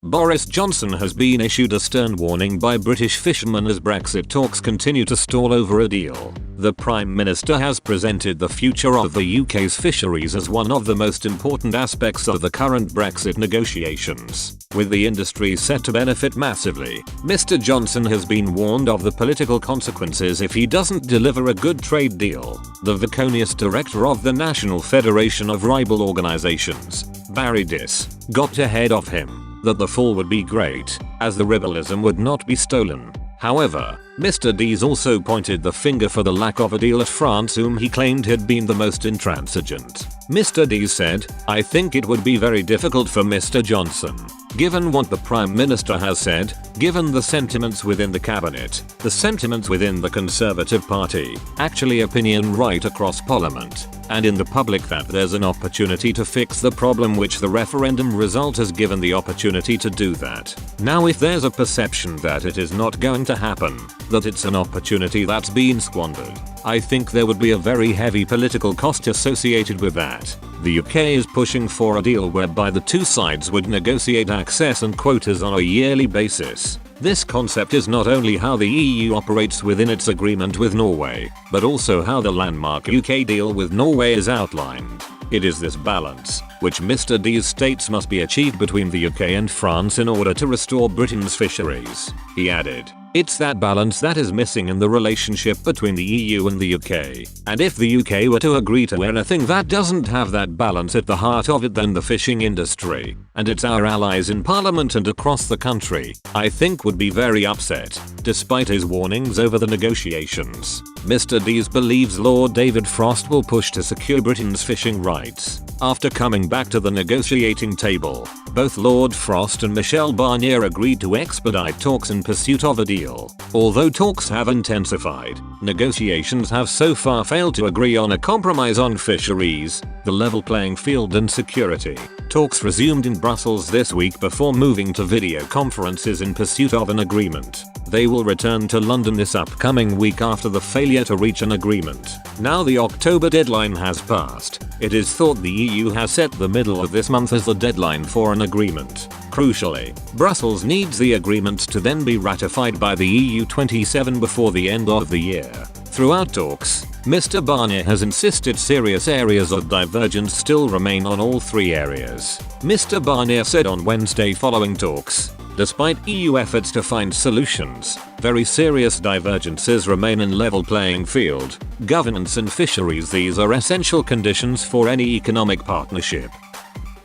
Boris Johnson has been issued a stern warning by British fishermen as Brexit talks continue to stall over a deal. The Prime Minister has presented the future of the UK's fisheries as one of the most important aspects of the current Brexit negotiations. With the industry set to benefit massively, Mr. Johnson has been warned of the political consequences if he doesn't deliver a good trade deal. The vicarious director of the National Federation of Rival Organisations, Boris, got ahead of him that the fall would be great, as the ribalism would not be stolen. However, Mr. Dees also pointed the finger for the lack of a deal at France, whom he claimed had been the most intransigent. Mr. Dees said, "I think it would be very difficult for Mr. Johnson, given what the Prime Minister has said, given the sentiments within the cabinet, the sentiments within the Conservative Party, actually opinion right across Parliament, and in the public, that there's an opportunity to fix the problem, which the referendum result has given the opportunity to do that. Now if there's a perception that it is not going to happen, that it's an opportunity that's been squandered, I think there would be a very heavy political cost associated with that. The UK is pushing for a deal whereby the two sides would negotiate access and quotas on a yearly basis. This concept is not only how the EU operates within its agreement with Norway, but also how the landmark UK deal with Norway is outlined. It is this balance, which Mr. Dees states must be achieved between the UK and France in order to restore Britain's fisheries. He added, "It's that balance that is missing in the relationship between the EU and the UK, and if the UK were to agree to anything that doesn't have that balance at the heart of it, then the fishing industry, and it's our allies in Parliament and across the country, I think would be very upset." Despite his warnings over the negotiations, Mr. Dees believes Lord David Frost will push to secure Britain's fishing rights. After coming back to the negotiating table, both Lord Frost and Michel Barnier agreed to expedite talks in pursuit of a deal. Although talks have intensified, negotiations have so far failed to agree on a compromise on fisheries, the level playing field and security. Talks resumed in Brussels this week before moving to video conferences in pursuit of an agreement. They will return to London this upcoming week after the failure to reach an agreement. Now the October deadline has passed. It is thought the EU has set the middle of this month as the deadline for an agreement. Crucially, Brussels needs the agreement to then be ratified by the EU 27 before the end of the year. Throughout talks, Mr. Barnier has insisted serious areas of divergence still remain on all three areas. Mr. Barnier said on Wednesday following talks, "Despite EU efforts to find solutions, very serious divergences remain in level playing field, governance and fisheries. These are essential conditions for any economic partnership.